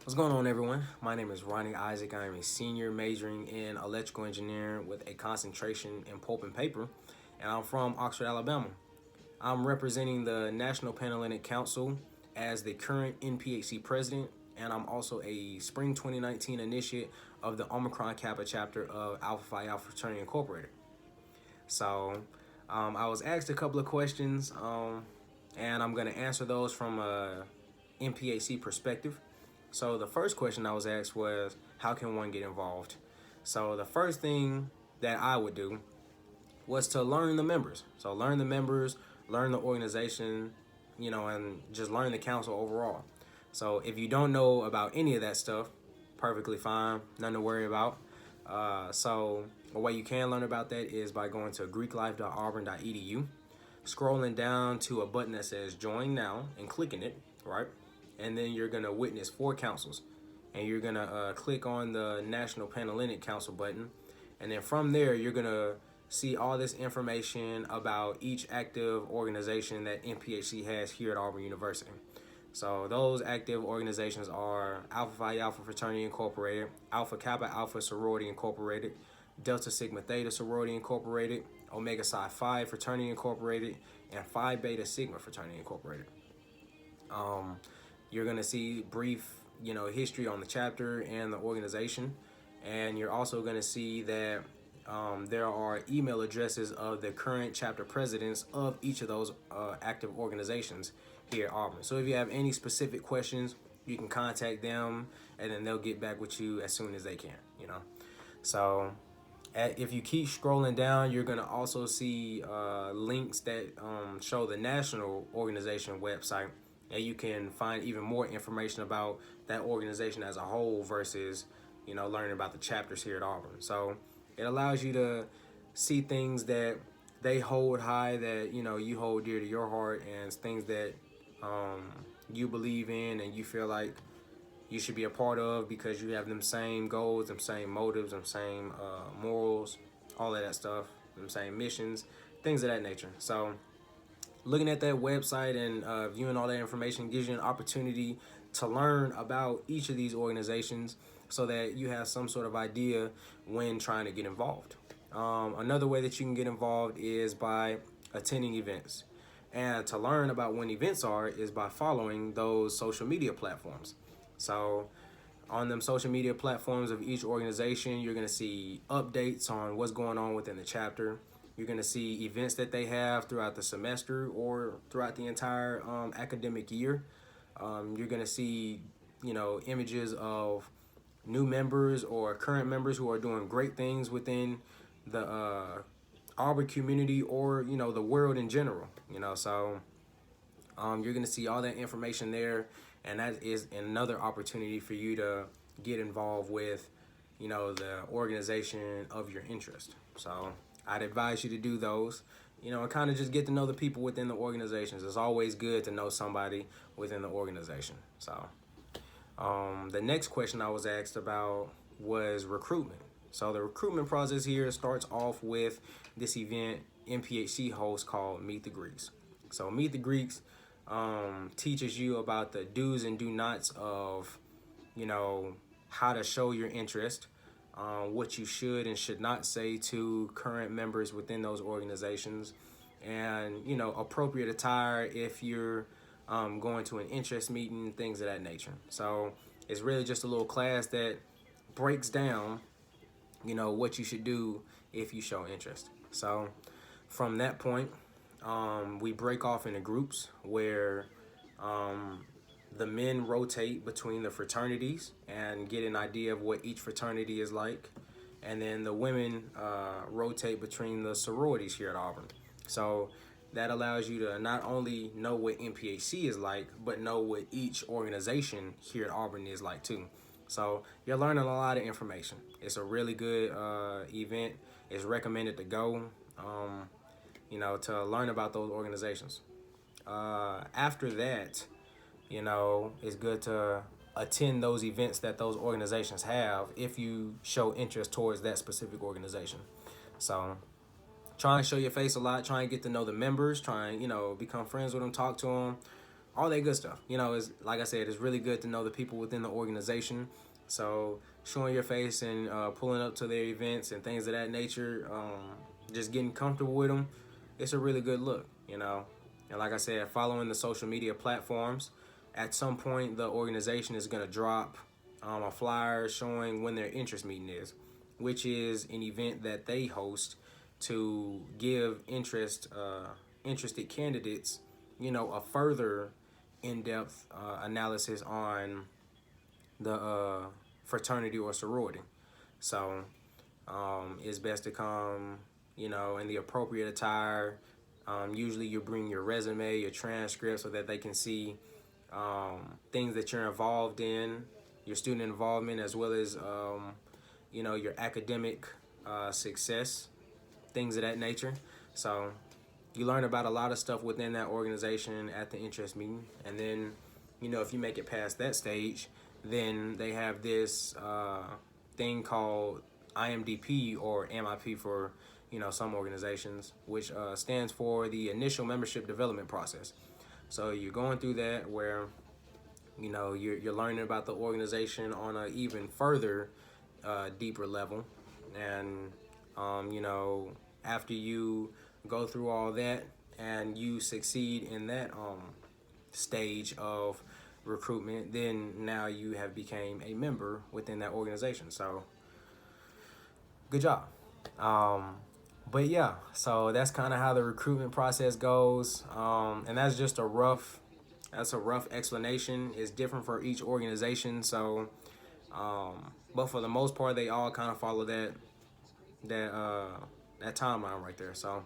What's going on, everyone? My name is Ronny Isaac. I am a senior majoring in electrical engineering with a concentration in pulp and paper, and I'm from Oxford, Alabama. I'm representing the National Pan-Hellenic Council as the current NPHC president, and I'm also a spring 2019 initiate of the Omicron Kappa chapter of Alpha Phi Alpha Fraternity Incorporated. I was asked a couple of questions, and I'm going to answer those from a NPHC perspective. So the first question I was asked was, how can one get involved? So the first thing that I would do was to learn the members. So learn the members, learn the organization, and just learn the council overall. So if you don't know about any of that stuff, perfectly fine, nothing to worry about. So a way you can learn about that is by going to greeklife.auburn.edu, scrolling down to a button that says join now and clicking it, right? And then you're gonna witness 4 councils, and you're gonna click on the National Pan-Hellenic Council button, and then from there you're gonna see all this information about each active organization that NPHC has here at Auburn University. So those active organizations are Alpha Phi Alpha Fraternity Incorporated, Alpha Kappa Alpha Sorority Incorporated, Delta Sigma Theta Sorority Incorporated, Omega Psi Phi Fraternity Incorporated, and Phi Beta Sigma Fraternity Incorporated. You're going to see brief, history on the chapter and the organization. And you're also going to see that there are email addresses of the current chapter presidents of each of those active organizations here at Auburn. So if you have any specific questions, you can contact them, and then they'll get back with you as soon as they can, So if you keep scrolling down, you're going to also see links that show the national organization website, and you can find even more information about that organization as a whole versus, learning about the chapters here at Auburn. So it allows you to see things that they hold high, that, you hold dear to your heart, and things that you believe in and you feel like you should be a part of because you have them same goals, them same motives, them same morals, all of that stuff, them same missions, things of that nature. So looking at that website and viewing all that information gives you an opportunity to learn about each of these organizations so that you have some sort of idea when trying to get involved. Another way that you can get involved is by attending events. And to learn about when events are is by following those social media platforms. So on them social media platforms of each organization, you're going to see updates on what's going on within the chapter. You're going to see events that they have throughout the semester or throughout the entire academic year. You're going to see, images of new members or current members who are doing great things within the Auburn community or, the world in general, So you're going to see all that information there, and that is another opportunity for you to get involved with, the organization of your interest. So I'd advise you to do those, and kind of just get to know the people within the organizations. It's always good to know somebody within the organization. So the next question I was asked about was recruitment. So the recruitment process here starts off with this event NPHC hosts called Meet the Greeks. So Meet the Greeks teaches you about the do's and do nots of, how to show your interest, what you should and should not say to current members within those organizations, and, appropriate attire if you're going to an interest meeting, things of that nature. So it's really just a little class that breaks down, what you should do if you show interest. So from that point, we break off into groups where the men rotate between the fraternities and get an idea of what each fraternity is like. And then the women rotate between the sororities here at Auburn. So that allows you to not only know what NPHC is like, but know what each organization here at Auburn is like too. So you're learning a lot of information. It's a really good event. It's recommended to go, to learn about those organizations. After that, it's good to attend those events that those organizations have if you show interest towards that specific organization. So try and show your face a lot, try and get to know the members, try and, become friends with them, talk to them, all that good stuff. You know, is like I said, it's really good to know the people within the organization. So showing your face and pulling up to their events and things of that nature, just getting comfortable with them, it's a really good look, you know. And like I said, following the social media platforms, at some point the organization is going to drop a flyer showing when their interest meeting is, which is an event that they host to give interested candidates, you know, a further in-depth analysis on the fraternity or sorority. So it's best to come, you know, in the appropriate attire. Usually you bring your resume, your transcript, so that they can see things that you're involved in, your student involvement, as well as, you know, your academic success, things of that nature. So you learn about a lot of stuff within that organization at the interest meeting. And then, you know, if you make it past that stage, then they have this thing called IMDP, or MIP for, you know, some organizations, which stands for the initial membership development process. So you're going through that where, you know, you're learning about the organization on an even further deeper level. And, you know, after you go through all that and you succeed in that stage of recruitment, then now you have became a member within that organization. So good job. But yeah, so that's kind of how the recruitment process goes. And that's just a rough explanation. It's different for each organization. So, but for the most part, they all kind of follow that timeline right there. So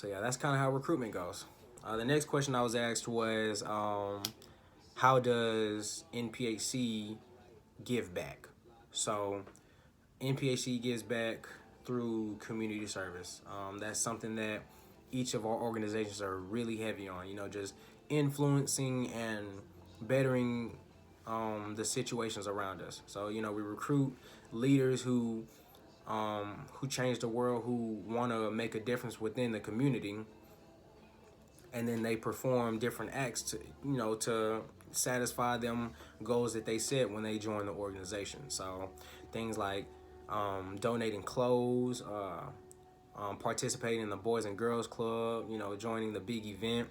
yeah, that's kind of how recruitment goes. The next question I was asked was, how does NPHC give back? So NPHC gives back through community service. That's something that each of our organizations are really heavy on, you know, just influencing and bettering the situations around us. So, you know, we recruit leaders who change the world, who want to make a difference within the community, and then they perform different acts to, you know, to satisfy them goals that they set when they join the organization. So things like donating clothes, participating in the Boys and Girls Club, you know, joining the big event,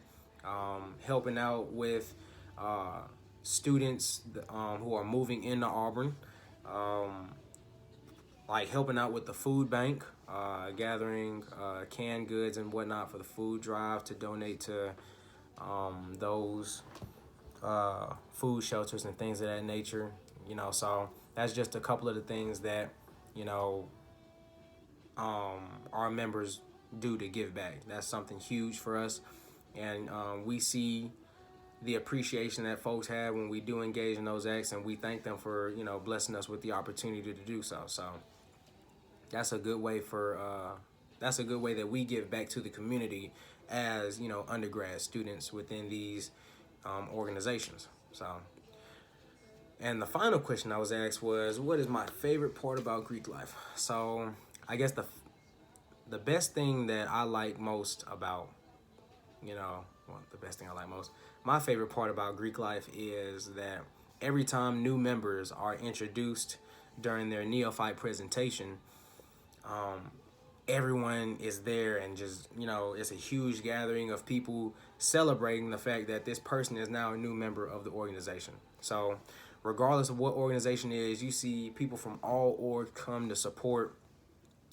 helping out with students who are moving into Auburn, like helping out with the food bank, gathering canned goods and whatnot for the food drive to donate to those food shelters and things of that nature. You know, so that's just a couple of the things that, you know, our members do to give back. That's something huge for us, and we see the appreciation that folks have when we do engage in those acts, and we thank them for, you know, blessing us with the opportunity to do so. So that's a good way that we give back to the community as, you know, undergrad students within these organizations. So, and the final question I was asked was, what is my favorite part about Greek life? So I guess the best thing that I like most about, you know, well, the best thing I like most, my favorite part about Greek life is that every time new members are introduced during their neophyte presentation, everyone is there, and just, you know, it's a huge gathering of people celebrating the fact that this person is now a new member of the organization. So regardless of what organization it is, you see people from all orgs come to support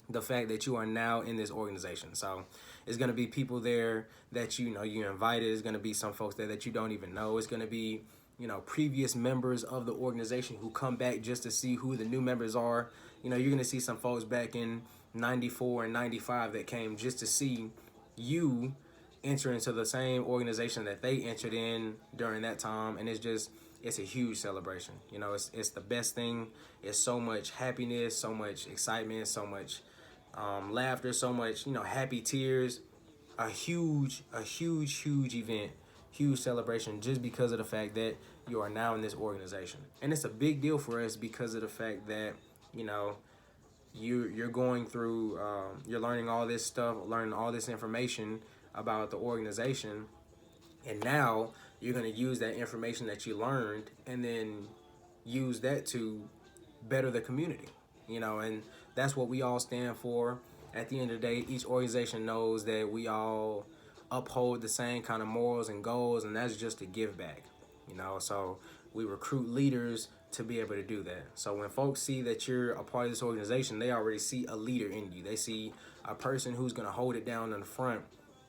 the fact that you are now in this organization. So it's going to be people there that, you know, you invited. It's going to be some folks there that you don't even know. It's going to be, you know, previous members of the organization who come back just to see who the new members are. You know, you're going to see some folks back in 94 and 95 that came just to see you enter into the same organization that they entered in during that time. And it's a huge celebration. You know, it's the best thing. It's so much happiness, so much excitement, so much laughter, so much, you know, happy tears. A huge event, huge celebration, just because of the fact that you are now in this organization. And it's a big deal for us because of the fact that, you know, you're going through, you're learning all this stuff, learning all this information about the organization, And now you're going to use that information that you learned and then use that to better the community, and that's what we all stand for. At the end of the day, each organization knows that we all uphold the same kind of morals and goals, and that's just to give back, so we recruit leaders to be able to do that. So when folks see that you're a part of this organization, they already see a leader in you. They see a person who's going to hold it down in the front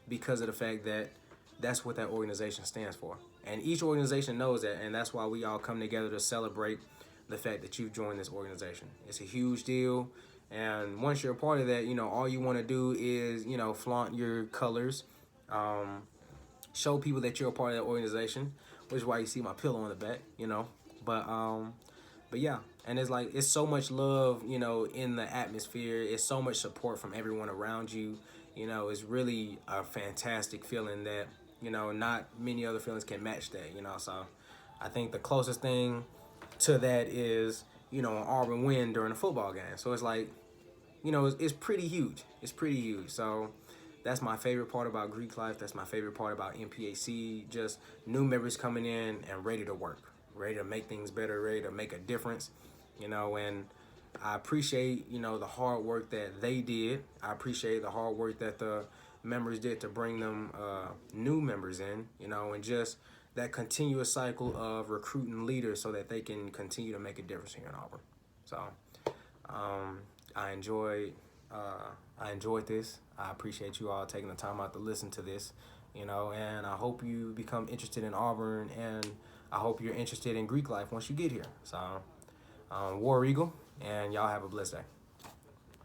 because of the fact that that's what that organization stands for. And each organization knows that, and that's why we all come together to celebrate the fact that you've joined this organization. It's a huge deal. And once you're a part of that, all you want to do is, flaunt your colors, show people that you're a part of that organization, which is why you see my pillow on the back. But yeah, and it's so much love, in the atmosphere. It's so much support from everyone around you. It's really a fantastic feeling that, not many other feelings can match that, So I think the closest thing to that is, an Auburn win during a football game. So it's it's pretty huge. It's pretty huge. So that's my favorite part about Greek life. That's my favorite part about MPAC. Just new members coming in and ready to work, ready to make things better, ready to make a difference, and I appreciate, the hard work that they did. I appreciate the hard work that the members did to bring them new members in, and just that continuous cycle of recruiting leaders so that they can continue to make a difference here in Auburn. So I enjoyed this. I appreciate you all taking the time out to listen to this, and I hope you become interested in Auburn, and I hope you're interested in Greek life once you get here. So War Eagle, and y'all have a blessed day.